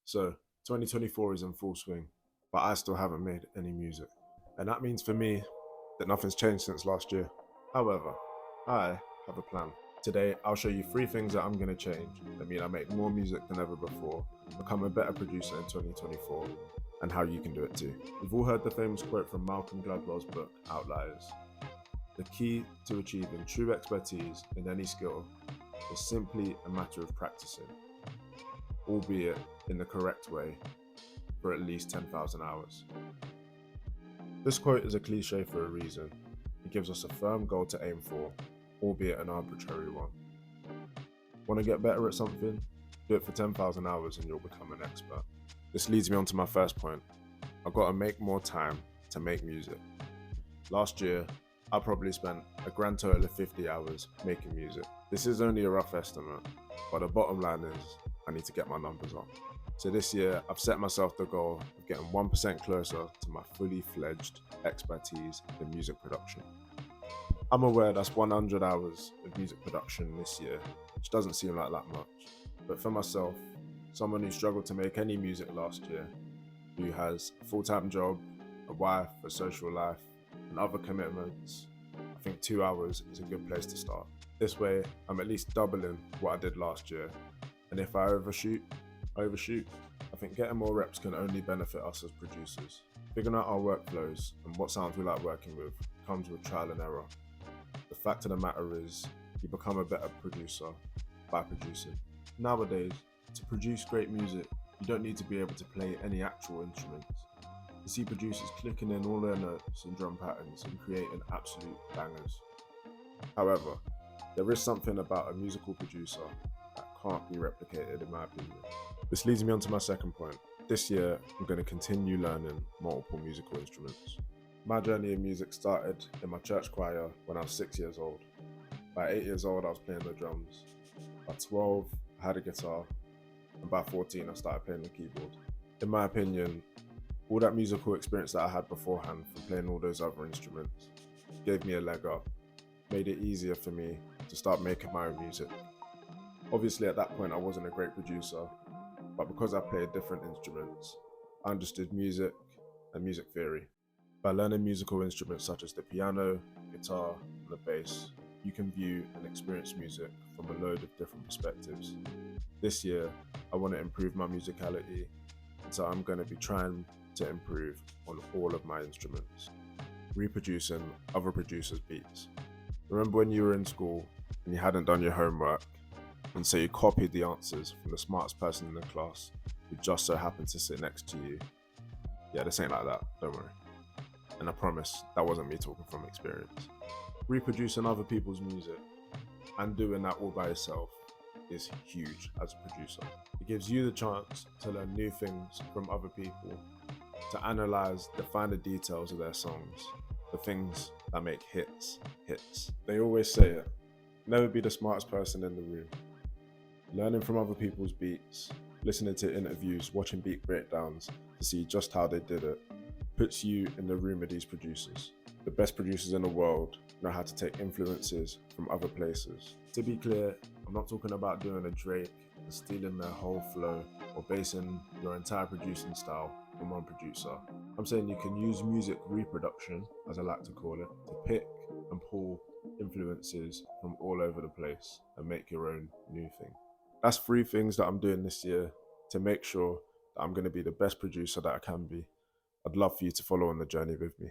So 2024 is in full swing, but I still haven't made any music. And that means for me that nothing's changed since last year. However, I have a plan. Today, I'll show you three things that I'm going to change that mean I make more music than ever before, become a better producer in 2024, and how you can do it too. We've all heard the famous quote from Malcolm Gladwell's book, Outliers. The key to achieving true expertise in any skill is simply a matter of practicing, albeit in the correct way, for at least 10,000 hours. This quote is a cliche for a reason. It gives us a firm goal to aim for, albeit an arbitrary one. Want to get better at something? Do it for 10,000 hours and you'll become an expert. This leads me on to my first point. I've got to make more time to make music. Last year, I probably spent a grand total of 50 hours making music. This is only a rough estimate, but the bottom line is I need to get my numbers up. So this year, I've set myself the goal of getting 1% closer to my fully fledged expertise in music production. I'm aware that's 100 hours of music production this year, which doesn't seem like that much. But for myself, someone who struggled to make any music last year, who has a full-time job, a wife, a social life, and other commitments, I think 2 hours is a good place to start. This way, I'm at least doubling what I did last year. And if I overshoot, I think getting more reps can only benefit us as producers. Figuring out our workflows and what sounds we like working with comes with trial and error. The fact of the matter is, you become a better producer by producing. Nowadays, to produce great music, you don't need to be able to play any actual instruments. You see producers clicking in all their notes and drum patterns and creating absolute bangers. However, there is something about a musical producer that can't be replicated in my opinion. This leads me on to my second point. This year, I'm going to continue learning multiple musical instruments. My journey in music started in my church choir when I was 6 years old. By 8 years old, I was playing the drums. By 12, I had a guitar. And by 14, I started playing the keyboard. In my opinion, all that musical experience that I had beforehand from playing all those other instruments gave me a leg up, made it easier for me to start making my own music. Obviously, at that point, I wasn't a great producer, but because I played different instruments, I understood music and music theory. By learning musical instruments such as the piano, guitar, and the bass, you can view and experience music from a load of different perspectives. This year, I want to improve my musicality, so I'm going to be trying to improve on all of my instruments, reproducing other producers' beats. Remember when you were in school and you hadn't done your homework, and so you copied the answers from the smartest person in the class who just so happened to sit next to you? Yeah, this ain't like that, don't worry. And I promise that wasn't me talking from experience. Reproducing other people's music and doing that all by yourself is huge as a producer. It gives you the chance to learn new things from other people, to analyze the finer details of their songs, the things that make hits hits. They always say it, never be the smartest person in the room. Learning from other people's beats, listening to interviews, watching beat breakdowns to see just how they did it, puts you in the room with these producers. The best producers in the world know how to take influences from other places. To be clear, I'm not talking about doing a Drake and stealing their whole flow or basing your entire producing style on one producer. I'm saying you can use music reproduction, as I like to call it, to pick and pull influences from all over the place and make your own new thing. That's three things that I'm doing this year to make sure that I'm going to be the best producer that I can be. I'd love for you to follow on the journey with me.